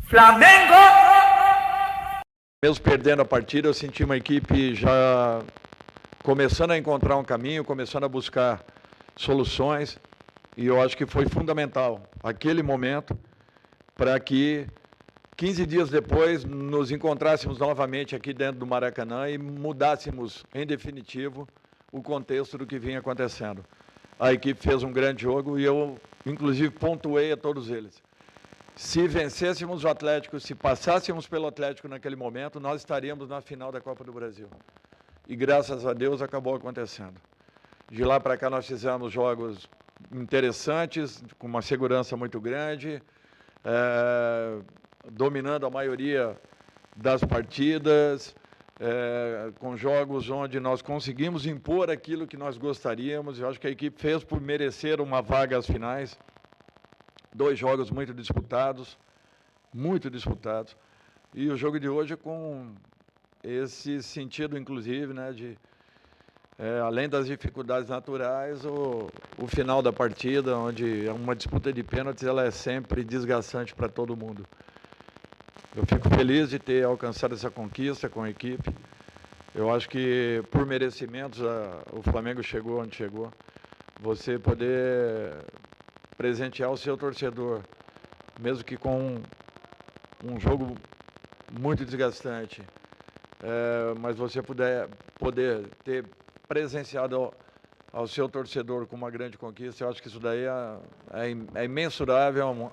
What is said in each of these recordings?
Flamengo! Mesmo perdendo a partida, eu senti uma equipe já começando a encontrar um caminho, começando a buscar soluções, e eu acho que foi fundamental aquele momento para que 15 dias depois nos encontrássemos novamente aqui dentro do Maracanã e mudássemos, em definitivo, o contexto do que vinha acontecendo. A equipe fez um grande jogo e eu, inclusive, pontuei a todos eles. Se vencêssemos o Atlético, se passássemos pelo Atlético naquele momento, nós estaríamos na final da Copa do Brasil. E graças a Deus acabou acontecendo. De lá para cá nós fizemos jogos interessantes, com uma segurança muito grande, dominando a maioria das partidas, com jogos onde nós conseguimos impor aquilo que nós gostaríamos. Eu acho que a equipe fez por merecer uma vaga às finais. 2 jogos muito disputados, e o jogo de hoje com esse sentido, inclusive, né, de, além das dificuldades naturais, o final da partida, onde uma disputa de pênaltis, ela é sempre desgastante para todo mundo. Eu fico feliz de ter alcançado essa conquista com a equipe. Eu acho que, por merecimentos, o Flamengo chegou onde chegou. Você poder presentear o seu torcedor, mesmo que com um jogo muito desgastante, mas você poder ter presenciado ao seu torcedor com uma grande conquista, eu acho que isso daí é imensurável,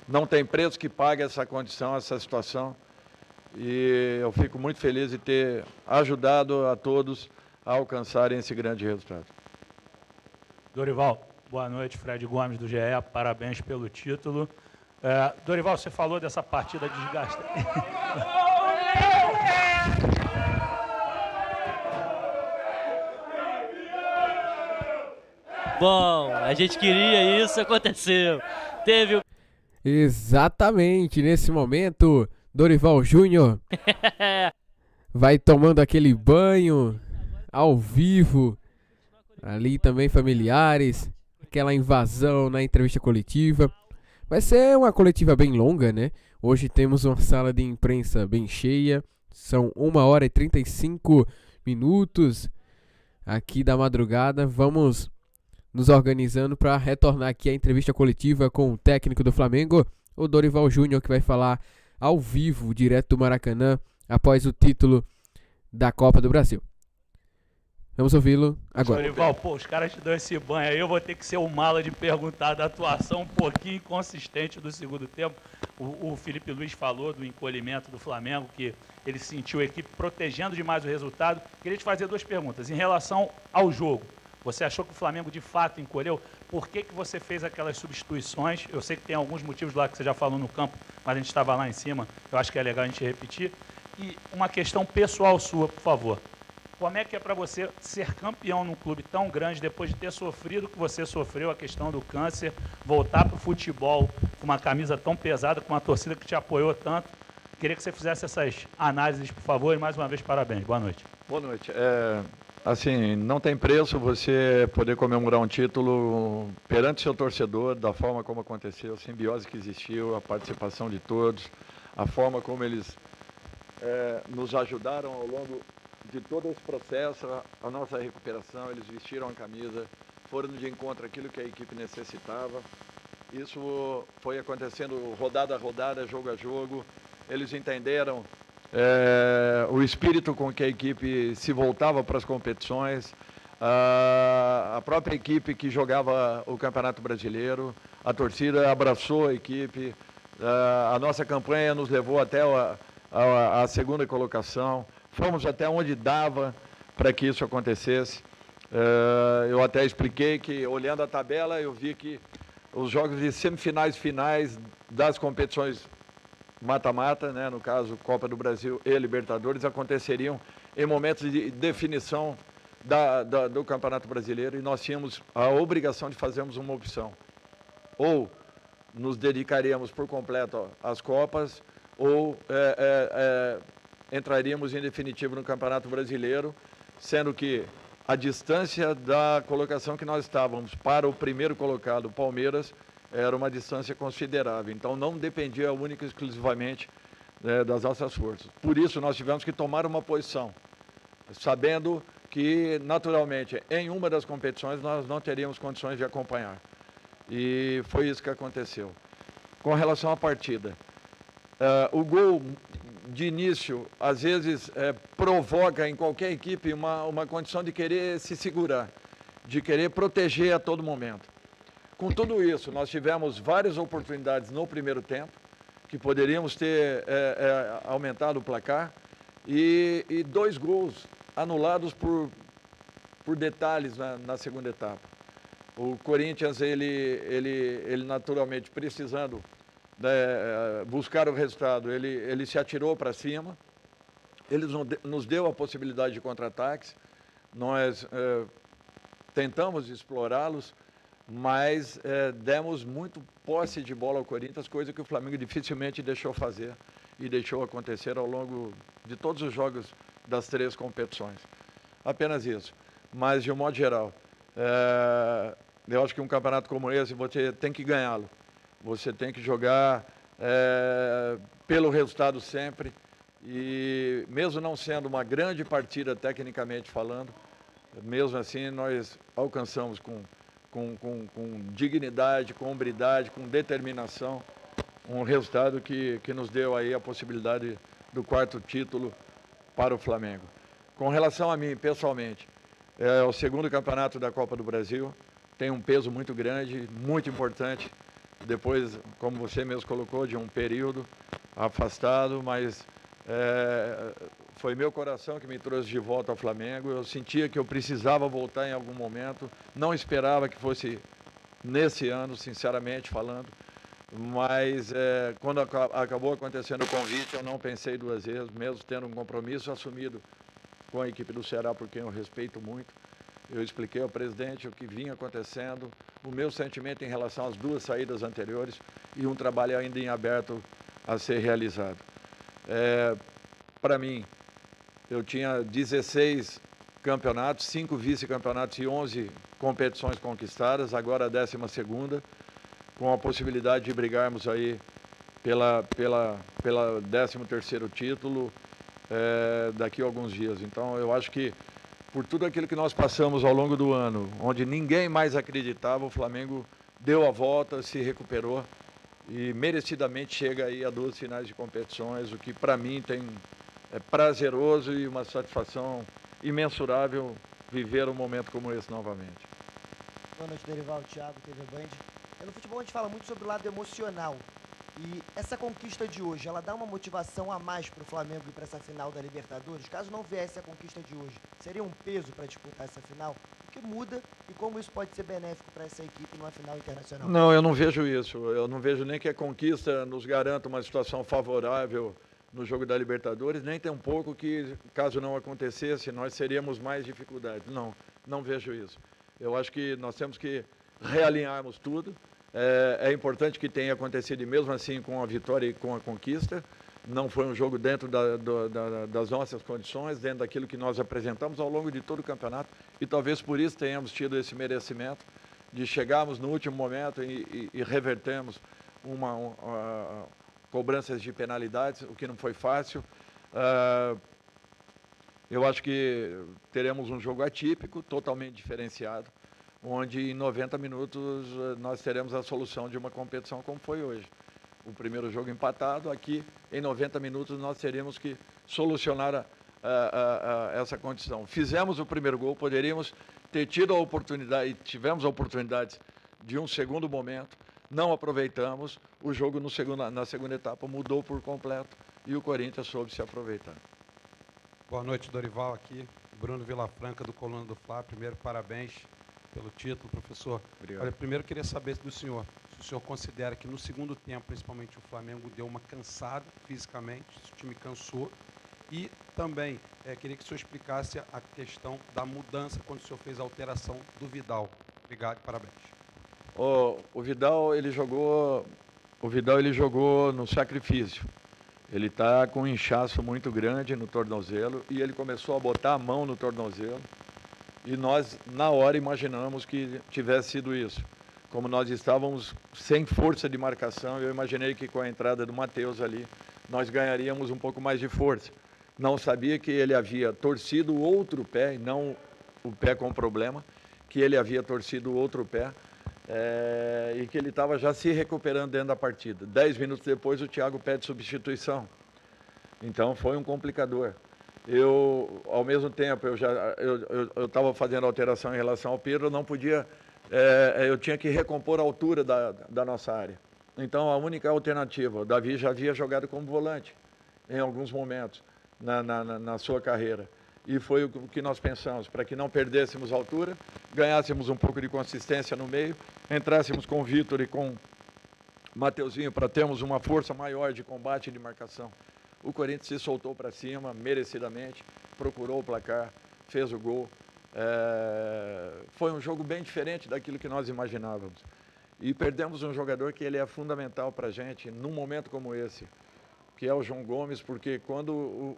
não tem preço que pague essa condição, essa situação, e eu fico muito feliz de ter ajudado a todos a alcançarem esse grande resultado. Dorival, boa noite, Fred Gomes do GE, parabéns pelo título. Dorival, você falou dessa partida desgastante. Bom, a gente queria isso, aconteceu. Teve o... Exatamente, nesse momento, Dorival Júnior vai tomando aquele banho ao vivo, ali também familiares, aquela invasão na entrevista coletiva. Vai ser uma coletiva bem longa, né? Hoje temos uma sala de imprensa bem cheia, são 1h35 aqui da madrugada. Vamos nos organizando para retornar aqui a entrevista coletiva com o técnico do Flamengo, o Dorival Júnior, que vai falar ao vivo, direto do Maracanã, após o título da Copa do Brasil. Vamos ouvi-lo agora. Dorival, os caras te dão esse banho aí, eu vou ter que ser o mala de perguntar da atuação um pouquinho inconsistente do segundo tempo. O Felipe Luiz falou do encolhimento do Flamengo, que ele sentiu a equipe protegendo demais o resultado. Queria te fazer 2 perguntas. Em relação ao jogo, você achou que o Flamengo de fato encolheu? Por que você fez aquelas substituições? Eu sei que tem alguns motivos lá que você já falou no campo, mas a gente estava lá em cima. Eu acho que é legal a gente repetir. E uma questão pessoal sua, por favor. Como é que é para você ser campeão num clube tão grande, depois de ter sofrido o que você sofreu, a questão do câncer, voltar para o futebol com uma camisa tão pesada, com uma torcida que te apoiou tanto? Queria que você fizesse essas análises, por favor, e mais uma vez, parabéns. Boa noite. Boa noite. Assim, não tem preço você poder comemorar um título perante seu torcedor, da forma como aconteceu, a simbiose que existiu, a participação de todos, a forma como eles nos ajudaram ao longo de todo esse processo, a nossa recuperação. Eles vestiram a camisa, foram de encontro àquilo que a equipe necessitava. Isso foi acontecendo rodada a rodada, jogo a jogo. Eles entenderam o espírito com que a equipe se voltava para as competições, a própria equipe que jogava o Campeonato Brasileiro, a torcida abraçou a equipe, a nossa campanha nos levou até a segunda colocação, fomos até onde dava para que isso acontecesse. Eu até expliquei que, olhando a tabela, eu vi que os jogos de semifinais e finais das competições mata-mata, né, no caso Copa do Brasil e Libertadores, aconteceriam em momentos de definição do Campeonato Brasileiro, e nós tínhamos a obrigação de fazermos uma opção. Ou nos dedicaríamos por completo às Copas, ou entraríamos em definitivo no Campeonato Brasileiro, sendo que a distância da colocação que nós estávamos para o primeiro colocado, Palmeiras, era uma distância considerável. Então não dependia única e exclusivamente das nossas forças. Por isso nós tivemos que tomar uma posição, sabendo que naturalmente em uma das competições nós não teríamos condições de acompanhar. E foi isso que aconteceu. Com relação à partida, o gol de início, às vezes, provoca em qualquer equipe uma condição de querer se segurar, de querer proteger a todo momento. Com tudo isso, nós tivemos várias oportunidades no primeiro tempo, que poderíamos ter aumentado o placar, e 2 gols anulados por detalhes na segunda etapa. O Corinthians, ele naturalmente precisando buscar o resultado, ele se atirou para cima, ele nos deu a possibilidade de contra-ataques, nós tentamos explorá-los, mas demos muito posse de bola ao Corinthians, coisa que o Flamengo dificilmente deixou fazer e deixou acontecer ao longo de todos os jogos das 3 competições. Apenas isso. Mas, de um modo geral, eu acho que um campeonato como esse, você tem que ganhá-lo. Você tem que jogar pelo resultado sempre. E mesmo não sendo uma grande partida tecnicamente falando, mesmo assim nós alcançamos com dignidade, com hombridade, com determinação, um resultado que nos deu aí a possibilidade do 4º título para o Flamengo. Com relação a mim, pessoalmente, é o 2º campeonato da Copa do Brasil, tem um peso muito grande, muito importante, depois, como você mesmo colocou, de um período afastado, mas foi meu coração que me trouxe de volta ao Flamengo. Eu sentia que eu precisava voltar em algum momento, não esperava que fosse nesse ano, sinceramente falando, mas quando acabou acontecendo o convite, eu não pensei 2 vezes, mesmo tendo um compromisso assumido com a equipe do Ceará, por quem eu respeito muito. Eu expliquei ao presidente o que vinha acontecendo, o meu sentimento em relação às 2 saídas anteriores e um trabalho ainda em aberto a ser realizado. Para mim, eu tinha 16 campeonatos, 5 vice-campeonatos e 11 competições conquistadas, agora a 12ª, com a possibilidade de brigarmos aí pela 13º título daqui a alguns dias. Então, eu acho que por tudo aquilo que nós passamos ao longo do ano, onde ninguém mais acreditava, o Flamengo deu a volta, se recuperou e merecidamente chega aí a 12 finais de competições, o que para mim é prazeroso e uma satisfação imensurável viver um momento como esse novamente. Boa noite, Dorival, Thiago, TV Band. No futebol a gente fala muito sobre o lado emocional. E essa conquista de hoje, ela dá uma motivação a mais para o Flamengo e para essa final da Libertadores? Caso não viesse a conquista de hoje, seria um peso para disputar essa final? O que muda e como isso pode ser benéfico para essa equipe numa final internacional? Não, eu não vejo isso. Eu não vejo nem que a conquista nos garanta uma situação favorável no jogo da Libertadores, nem tem um pouco que, caso não acontecesse, nós teríamos mais dificuldades. Não vejo isso. Eu acho que nós temos que realinharmos tudo. É importante que tenha acontecido, e mesmo assim, com a vitória e com a conquista. Não foi um jogo dentro das nossas condições, dentro daquilo que nós apresentamos ao longo de todo o campeonato, e talvez por isso tenhamos tido esse merecimento de chegarmos no último momento e revertermos cobranças de penalidades, o que não foi fácil. Eu acho que teremos um jogo atípico, totalmente diferenciado, onde em 90 minutos nós teremos a solução de uma competição como foi hoje. O primeiro jogo empatado, aqui em 90 minutos nós teríamos que solucionar essa condição. Fizemos o primeiro gol, poderíamos ter tido a oportunidade, e tivemos a oportunidade de um segundo momento, não aproveitamos, o jogo na segunda etapa mudou por completo e o Corinthians soube se aproveitar. Boa noite, Dorival, aqui, Bruno Vilafranca, do Coluna do Fla. Primeiro, parabéns pelo título, professor. Obrigado. Olha, primeiro queria saber do senhor, se o senhor considera que no segundo tempo, principalmente, o Flamengo deu uma cansada fisicamente, o time cansou, e também queria que o senhor explicasse a questão da mudança quando o senhor fez a alteração do Vidal. Obrigado e parabéns. O Vidal, ele jogou no sacrifício. Ele está com um inchaço muito grande no tornozelo e ele começou a botar a mão no tornozelo. E nós, na hora, imaginamos que tivesse sido isso. como nós estávamos sem força de marcação, eu imaginei que com a entrada do Matheus ali, nós ganharíamos um pouco mais de força. Não sabia que ele havia torcido o outro pé, e não o pé com problema, que ele havia torcido o outro pé, e que ele estava já se recuperando dentro da partida. 10 minutos depois, o Thiago pede substituição. Então, foi um complicador. Ao mesmo tempo, eu estava fazendo alteração em relação ao Pedro, não podia, eu tinha que recompor a altura da nossa área. Então, a única alternativa, o Davi já havia jogado como volante em alguns momentos na sua carreira. E foi o que nós pensamos, para que não perdêssemos altura, ganhássemos um pouco de consistência no meio, entrássemos com o Vitor e com o Mateuzinho para termos uma força maior de combate e de marcação. O Corinthians se soltou para cima, merecidamente, procurou o placar, fez o gol. Foi um jogo bem diferente daquilo que nós imaginávamos. E perdemos um jogador que ele é fundamental para a gente, num momento como esse, que é o João Gomes, porque quando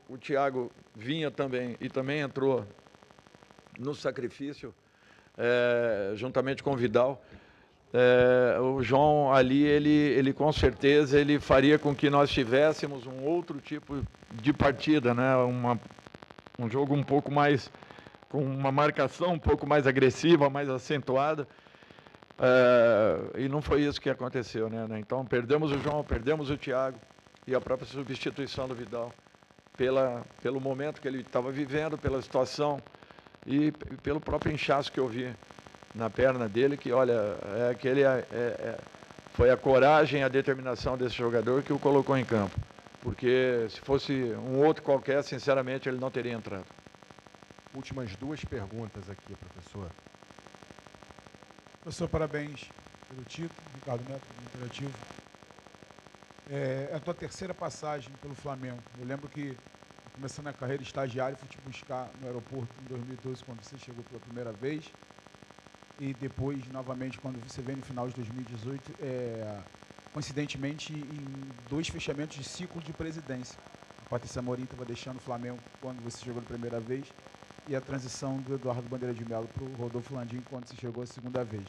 o Thiago vinha também, e também entrou no sacrifício, juntamente com o Vidal, o João ali, ele com certeza, ele faria com que nós tivéssemos um outro tipo de partida, né? Um jogo um pouco mais, com uma marcação um pouco mais agressiva, mais acentuada, e não foi isso que aconteceu, né? Então, perdemos o João, perdemos o Thiago, e a própria substituição do Vidal, pelo momento que ele estava vivendo, pela situação e pelo próprio inchaço que eu vi na perna dele, que olha, foi a coragem e a determinação desse jogador que o colocou em campo. Porque se fosse um outro qualquer, sinceramente, ele não teria entrado. Últimas duas perguntas aqui, professor. Professor, parabéns pelo título, Ricardo Neto, interativo. É a tua terceira passagem pelo Flamengo. Eu lembro que, começando a carreira estagiária, fui te buscar no aeroporto em 2012, quando você chegou pela primeira vez. E depois, novamente, quando você veio no final de 2018, coincidentemente, em 2 fechamentos de ciclo de presidência. A Patrícia Amorim estava deixando o Flamengo quando você chegou na primeira vez, e a transição do Eduardo Bandeira de Melo para o Rodolfo Landim quando você chegou a segunda vez.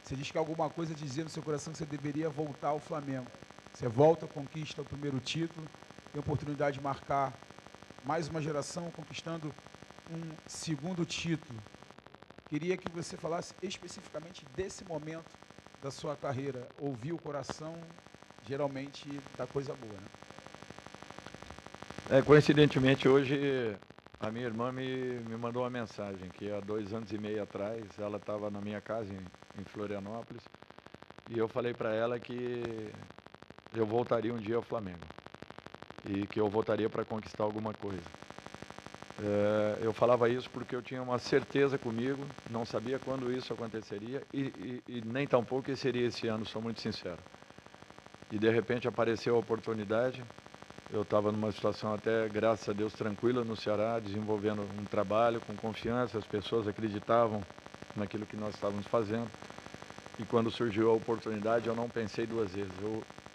Você diz que alguma coisa dizia no seu coração que você deveria voltar ao Flamengo. Você volta, conquista o primeiro título, tem a oportunidade de marcar mais uma geração, conquistando um segundo título. Queria que você falasse especificamente desse momento da sua carreira. Ouvir o coração, geralmente, dá coisa boa, né? Coincidentemente, hoje, a minha irmã me mandou uma mensagem, que há 2 anos e meio atrás, ela estava na minha casa em Florianópolis, e eu falei para ela que eu voltaria um dia ao Flamengo, e que eu voltaria para conquistar alguma coisa. Eu falava isso porque eu tinha uma certeza comigo, não sabia quando isso aconteceria e nem tampouco que seria esse ano, sou muito sincero. E de repente apareceu a oportunidade, eu estava numa situação até, graças a Deus, tranquila no Ceará, desenvolvendo um trabalho com confiança, as pessoas acreditavam naquilo que nós estávamos fazendo. E quando surgiu a oportunidade, eu não pensei 2 vezes.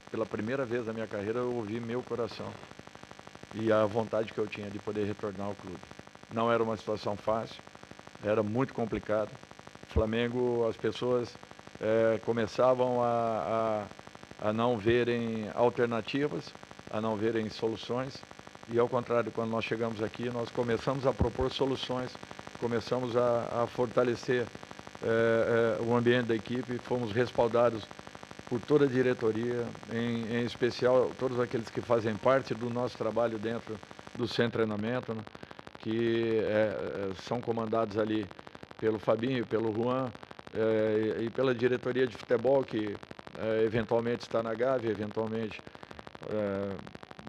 Pela primeira vez na minha carreira, eu ouvi meu coração e a vontade que eu tinha de poder retornar ao clube. Não era uma situação fácil, era muito complicado. Flamengo, as pessoas começavam a não verem alternativas, a não verem soluções, e ao contrário, quando nós chegamos aqui, nós começamos a propor soluções, começamos a fortalecer o ambiente da equipe, fomos respaldados por toda a diretoria, em especial todos aqueles que fazem parte do nosso trabalho dentro do centro de treinamento, né, que são comandados ali pelo Fabinho, pelo Juan e pela diretoria de futebol, que eventualmente está na Gávea, eventualmente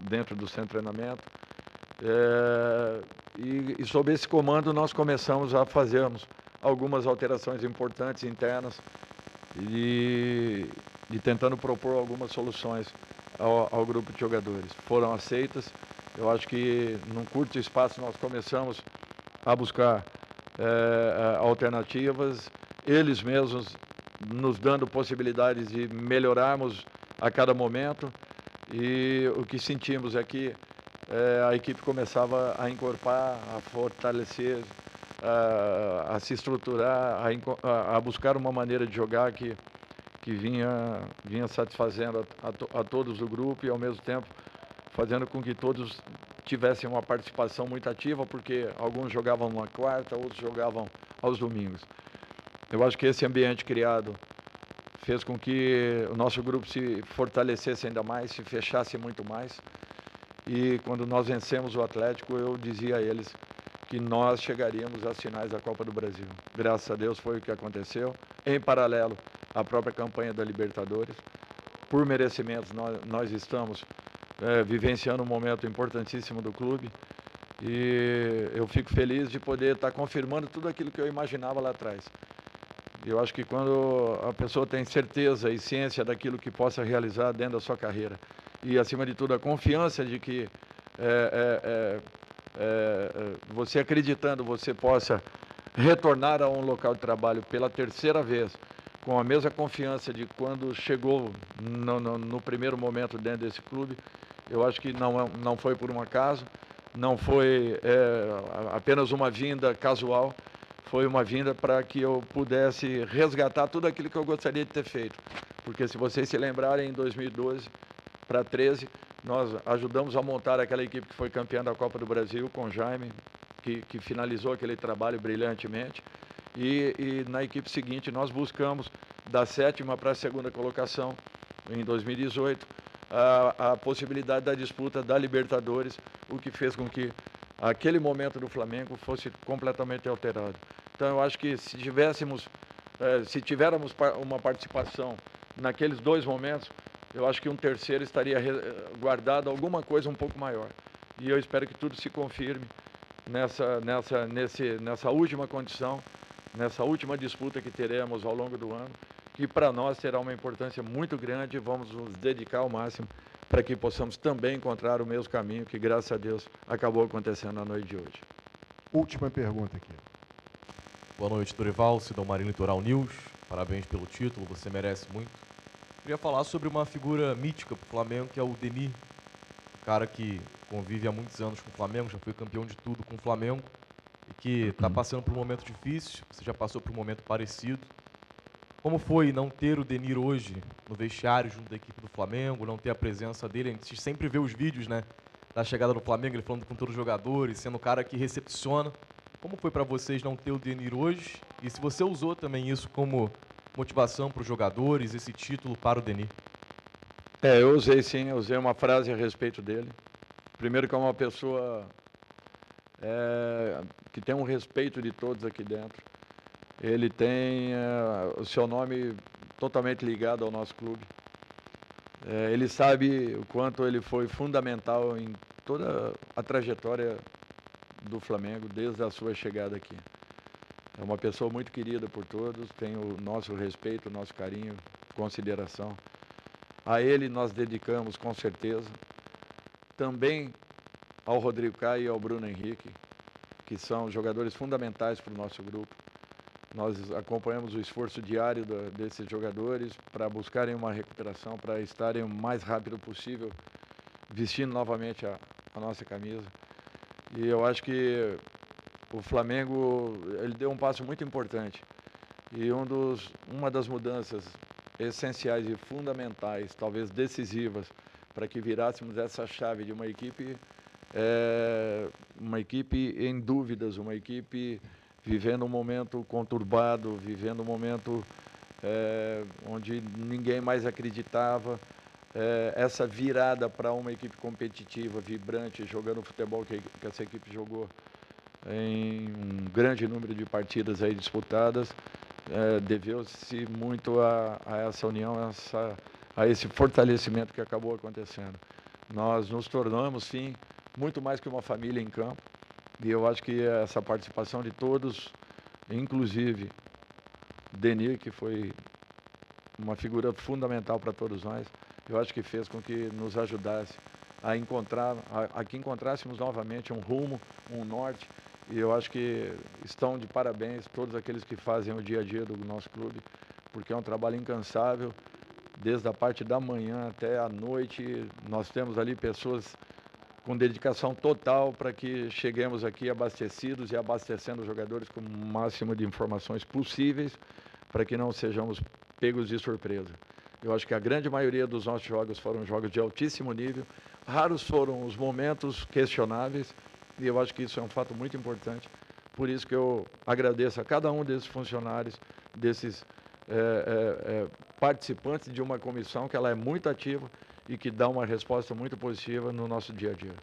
dentro do centro de treinamento. E sob esse comando nós começamos a fazermos algumas alterações importantes internas e tentando propor algumas soluções ao grupo de jogadores. Foram aceitas. Eu acho que num curto espaço nós começamos a buscar alternativas, eles mesmos nos dando possibilidades de melhorarmos a cada momento, e o que sentimos é que a equipe começava a encorpar, a fortalecer, a se estruturar, a buscar uma maneira de jogar que que vinha satisfazendo a todos do grupo e, ao mesmo tempo, fazendo com que todos tivessem uma participação muito ativa, porque alguns jogavam na quarta, outros jogavam aos domingos. Eu acho que esse ambiente criado fez com que o nosso grupo se fortalecesse ainda mais, se fechasse muito mais. E quando nós vencemos o Atlético, eu dizia a eles que nós chegaríamos às finais da Copa do Brasil. Graças a Deus foi o que aconteceu. Em paralelo à própria campanha da Libertadores. Por merecimentos, nós estamos vivenciando um momento importantíssimo do clube. E eu fico feliz de poder estar confirmando tudo aquilo que eu imaginava lá atrás. Eu acho que quando a pessoa tem certeza e ciência daquilo que possa realizar dentro da sua carreira e, acima de tudo, a confiança de que você acreditando, você possa retornar a um local de trabalho pela terceira vez, com a mesma confiança de quando chegou no primeiro momento dentro desse clube, eu acho que não foi por um acaso, não foi apenas uma vinda casual, foi uma vinda para que eu pudesse resgatar tudo aquilo que eu gostaria de ter feito. Porque se vocês se lembrarem, em 2012 para 2013, nós ajudamos a montar aquela equipe que foi campeã da Copa do Brasil com o Jaime, que finalizou aquele trabalho brilhantemente. E na equipe seguinte nós buscamos da 7ª para a 2ª colocação, em 2018, a possibilidade da disputa da Libertadores, o que fez com que aquele momento do Flamengo fosse completamente alterado. Então eu acho que se tivéssemos uma participação naqueles dois momentos, eu acho que um terceiro estaria guardado alguma coisa um pouco maior. E eu espero que tudo se confirme nessa última condição, nessa última disputa que teremos ao longo do ano, que para nós terá uma importância muito grande e vamos nos dedicar ao máximo para que possamos também encontrar o mesmo caminho que, graças a Deus, acabou acontecendo na noite de hoje. Última pergunta aqui. Boa noite, Dorival, Sidão Marinho, Litoral News. Parabéns pelo título, você merece muito. Queria falar sobre uma figura mítica para o Flamengo, que é o Denis, um cara que convive há muitos anos com o Flamengo, já foi campeão de tudo com o Flamengo e que está passando por um momento difícil, você já passou por um momento parecido. Como foi não ter o Denis hoje no vestiário junto da equipe do Flamengo, não ter a presença dele? A gente sempre vê os vídeos, né, da chegada do Flamengo, ele falando com todos os jogadores, sendo o cara que recepciona. Como foi para vocês não ter o Denis hoje? E se você usou também isso como motivação para os jogadores, esse título para o Denis? Eu usei sim, eu usei uma frase a respeito dele. Primeiro que é uma pessoa que tem um respeito de todos aqui dentro. Ele tem o seu nome totalmente ligado ao nosso clube. Ele sabe o quanto ele foi fundamental em toda a trajetória do Flamengo, desde a sua chegada aqui. É uma pessoa muito querida por todos, tem o nosso respeito, o nosso carinho, consideração. A ele nós dedicamos, com certeza, também ao Rodrigo Caio e ao Bruno Henrique, que são jogadores fundamentais para o nosso grupo. Nós acompanhamos o esforço diário desses jogadores para buscarem uma recuperação, para estarem o mais rápido possível vestindo novamente a nossa camisa. E eu acho que o Flamengo ele deu um passo muito importante. E uma das mudanças essenciais e fundamentais, talvez decisivas, para que virássemos essa chave de uma equipe em dúvidas, uma equipe vivendo um momento conturbado, vivendo um momento onde ninguém mais acreditava. Essa virada para uma equipe competitiva, vibrante, jogando o futebol que essa equipe jogou em um grande número de partidas aí disputadas, deveu-se muito a essa união, a esse fortalecimento que acabou acontecendo. Nós nos tornamos, sim, muito mais que uma família em campo, e eu acho que essa participação de todos, inclusive Denis, que foi uma figura fundamental para todos nós, eu acho que fez com que nos ajudasse a que encontrássemos novamente um rumo, um norte, e eu acho que estão de parabéns todos aqueles que fazem o dia a dia do nosso clube, porque é um trabalho incansável, desde a parte da manhã até a noite. Nós temos ali pessoas com dedicação total para que cheguemos aqui abastecidos e abastecendo os jogadores com o máximo de informações possíveis, para que não sejamos pegos de surpresa. Eu acho que a grande maioria dos nossos jogos foram jogos de altíssimo nível. Raros foram os momentos questionáveis, e eu acho que isso é um fato muito importante. Por isso que eu agradeço a cada um desses funcionários, desses participantes de uma comissão que ela é muito ativa e que dá uma resposta muito positiva no nosso dia a dia.